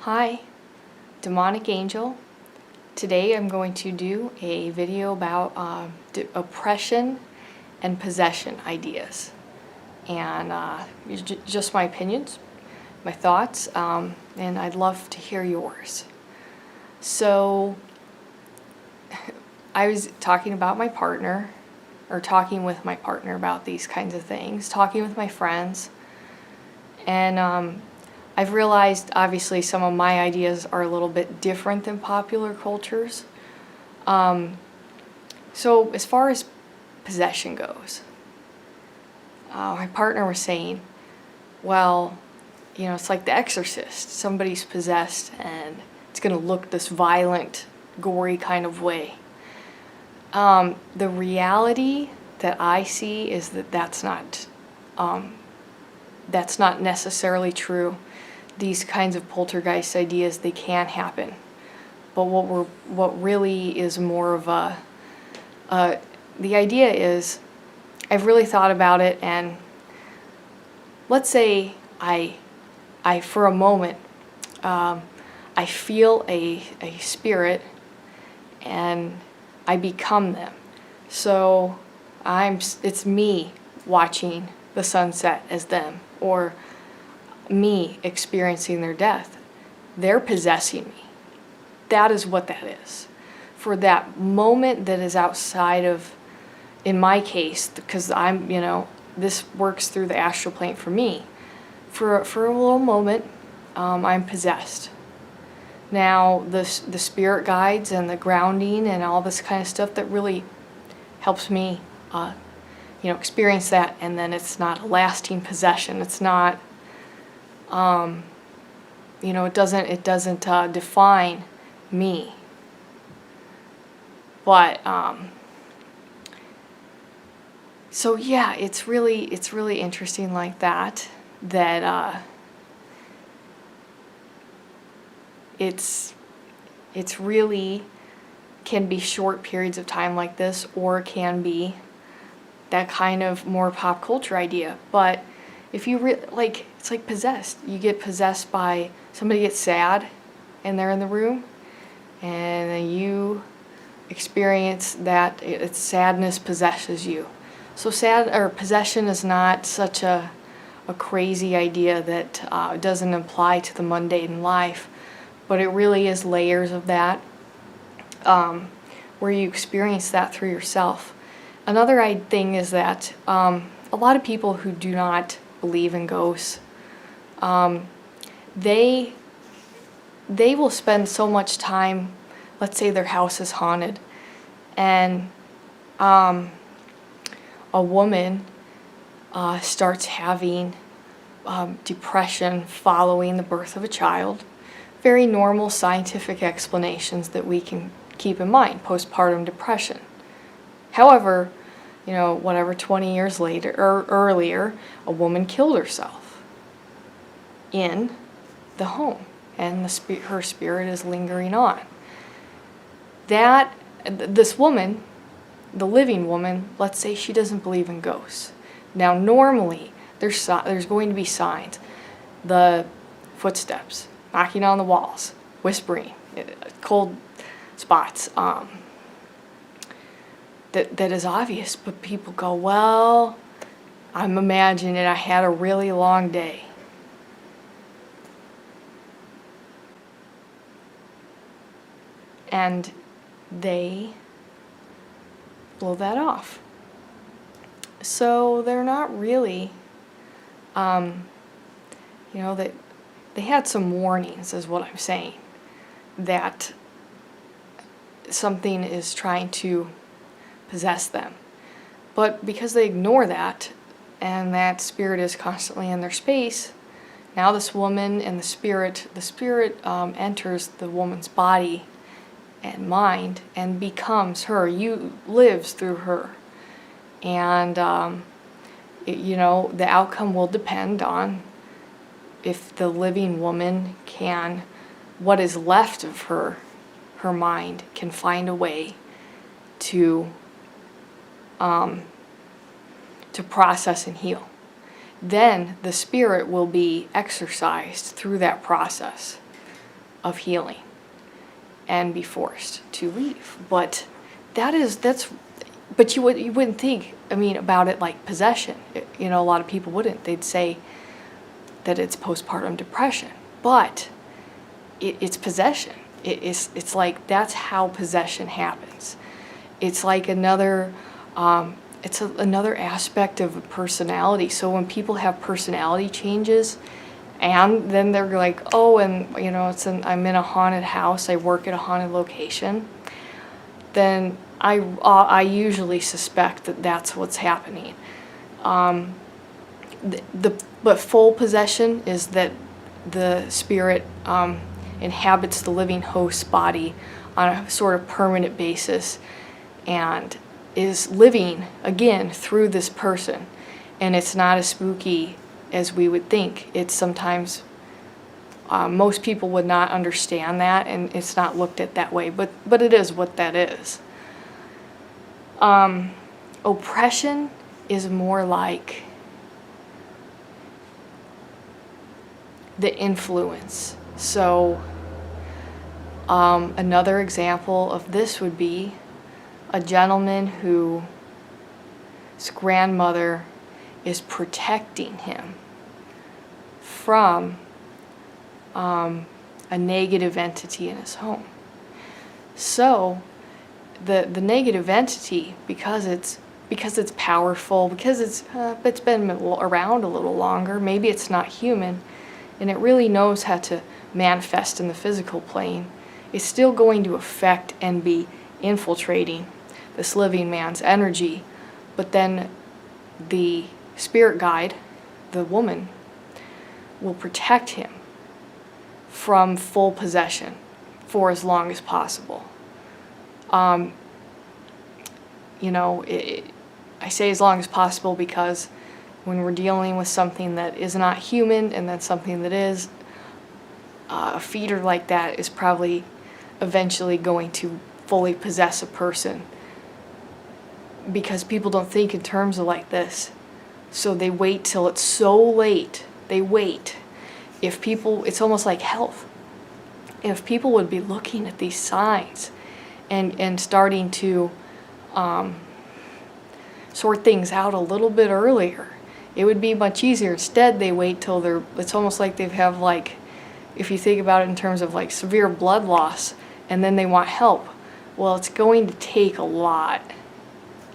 Hi, Demonic Angel. Today I'm going to do a video about oppression and possession ideas. And just my opinions, my thoughts, and I'd love to hear yours. So I was talking with my partner about these kinds of things, talking with my friends, and I've realized obviously some of my ideas are a little bit different than popular cultures. So as far as possession goes, my partner was saying, well, it's like The Exorcist. Somebody's possessed and it's going to look this violent, gory kind of way. The reality that I see is that that's not necessarily true. These kinds of poltergeist ideas, they can happen. But what really is more of the idea is, I've really thought about it, and let's say I for a moment, I feel a spirit and I become them. So it's me watching the sunset as them, or me experiencing their death. They're possessing me. That is what that is. For that moment that is outside of, in my case, because this works through the astral plane for me. For a little moment, I'm possessed. Now, the spirit guides and the grounding and all this kind of stuff that really helps me, experience that, and then it's not a lasting possession. It's not, it doesn't define me. But so yeah, it's really interesting like that. It's really can be short periods of time like this, or it can be that kind of more pop culture idea. But if you it's like possessed. You get possessed by somebody, gets sad and they're in the room, and then you experience that it's sadness possesses you. So possession is not such a crazy idea that doesn't apply to the mundane life, but it really is layers of that, where you experience that through yourself. Another thing is that a lot of people who do not believe in ghosts, they will spend so much time, let's say their house is haunted, and a woman starts having depression following the birth of a child. Very normal scientific explanations that we can keep in mind, postpartum depression. However, 20 years later or earlier, a woman killed herself in the home, and her spirit is lingering on. This woman, the living woman, let's say she doesn't believe in ghosts. Now, normally, there's going to be signs. The footsteps, knocking on the walls, whispering, cold spots, that is obvious, but people go, well, I'm imagining I had a really long day. And they blow that off. So they're not really, that they had some warnings, is what I'm saying, that something is trying to possess them. But because they ignore that, and that spirit is constantly in their space, now this woman and the spirit enters the woman's body and mind and becomes her. Lives through her. And the outcome will depend on if the living woman what is left of her mind can find a way to process and heal. Then the spirit will be exercised through that process. of healing and be forced to leave. But but you wouldn't think, I mean, about it like possession. A lot of people wouldn't. They'd say that it's postpartum depression, but it's possession. It's like that's how possession happens. It's like another another aspect of a personality. So when people have personality changes, and then they're like, oh, and I'm in a haunted house, I work at a haunted location, then I usually suspect that that's what's happening. But full possession is that the spirit inhabits the living host's body on a sort of permanent basis and is living again through this person. And it's not as spooky as we would think. It's sometimes, most people would not understand that, and it's not looked at that way, but it is what that is. Oppression is more like the influence. So another example of this would be a gentleman whose grandmother is protecting him from a negative entity in his home. So the negative entity, because it's powerful, because it's been around a little longer, maybe it's not human, and it really knows how to manifest in the physical plane, it's still going to affect and be infiltrating this living man's energy. But then the spirit guide, the woman, will protect him from full possession for as long as possible. I say as long as possible because when we're dealing with something that is not human and then something that is, a feeder like that is probably eventually going to fully possess a person, because people don't think in terms of like this. So they wait till it's so late. They wait. It's almost like health. If people would be looking at these signs and starting to sort things out a little bit earlier, it would be much easier. Instead, they wait till it's almost like they have, like, if you think about it in terms of like severe blood loss, and then they want help. Well, it's going to take a lot,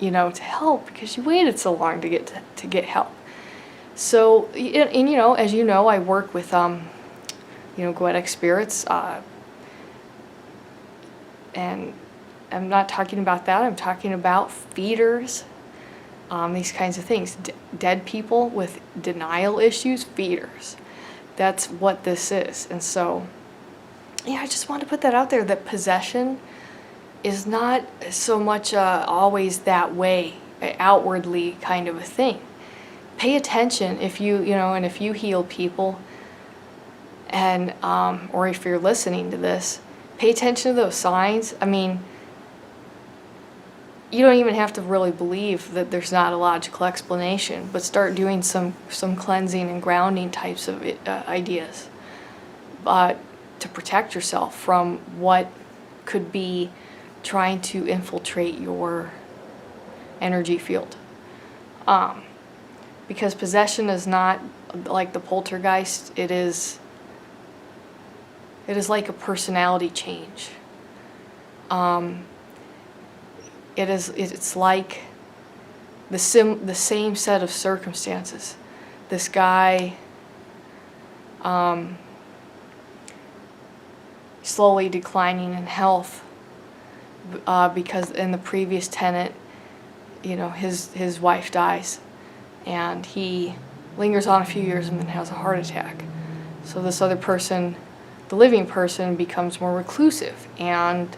to help, because you waited so long to get help. So, and as you know, I work with goetic spirits, and I'm not talking about that. I'm talking about feeders, these kinds of things. Dead people with denial issues, feeders. That's what this is. And so, I just want to put that out there, that possession is not so much always that way, outwardly kind of a thing. Pay attention if and if you heal people, and or if you're listening to this, pay attention to those signs. I mean, you don't even have to really believe that there's not a logical explanation, but start doing some cleansing and grounding types of ideas to protect yourself from what could be trying to infiltrate your energy field. Because possession is not like the poltergeist. It is like a personality change. It's like the same set of circumstances. This guy slowly declining in health because in the previous tenant, his wife dies, and he lingers on a few years and then has a heart attack. So this other person, the living person, becomes more reclusive, and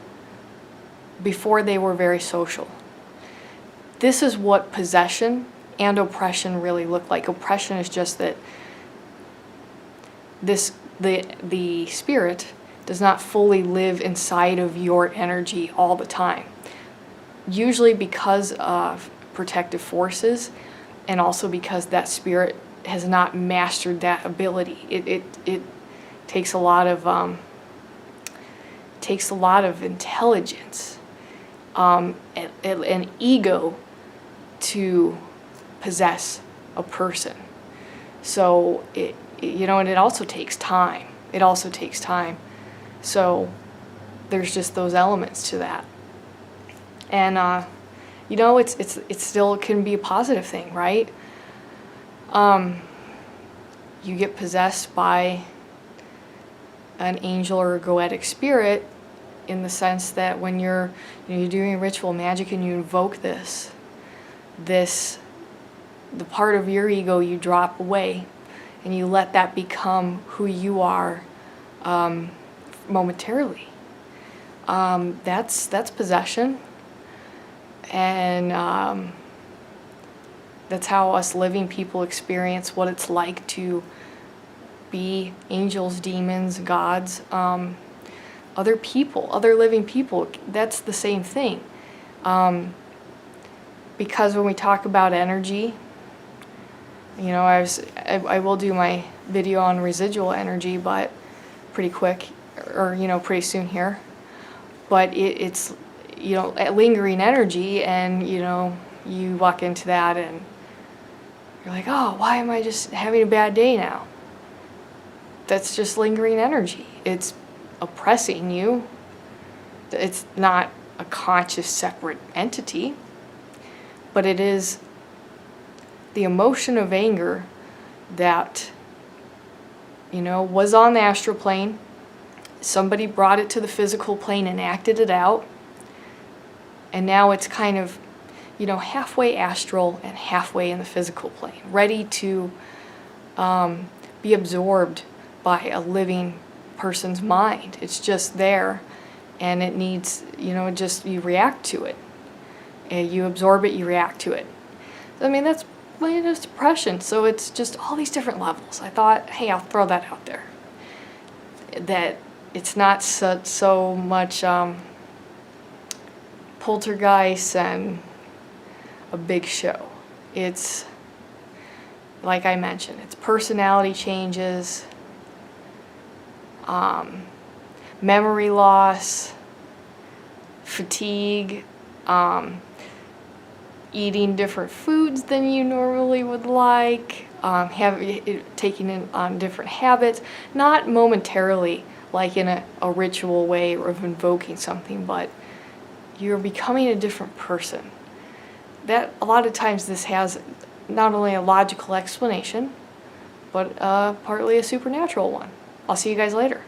before they were very social. This is what possession and oppression really look like. Oppression is just that the spirit does not fully live inside of your energy all the time. Usually because of protective forces, and also because that spirit has not mastered that ability. It takes a lot of takes a lot of intelligence, and ego to possess a person. So and it also takes time. It also takes time. So there's just those elements to that. And it still can be a positive thing, right? You get possessed by an angel or a goetic spirit, in the sense that when you're doing ritual magic and you invoke the part of your ego you drop away, and you let that become who you are momentarily. That's possession, and that's how us living people experience what it's like to be angels, demons, gods, other people, other living people. That's the same thing. Because when we talk about energy, I will do my video on residual energy, but pretty quick, or pretty soon here. But it's lingering energy, and you walk into that and you're like, oh, why am I just having a bad day now? That's just lingering energy. It's oppressing you. It's not a conscious separate entity, but it is the emotion of anger that was on the astral plane. Somebody brought it to the physical plane and acted it out, and now it's kind of halfway astral and halfway in the physical plane, ready to be absorbed by a living person's mind. It's just there, and it needs, you react to it. You absorb it, you react to it. I mean, that's depression. So it's just all these different levels. I thought, hey, I'll throw that out there. That it's not so much poltergeist and a big show. It's, like I mentioned, it's personality changes, memory loss, fatigue, eating different foods than you normally would like, taking on different habits, not momentarily like in a ritual way of invoking something, but you're becoming a different person. That a lot of times this has not only a logical explanation, but partly a supernatural one. I'll see you guys later.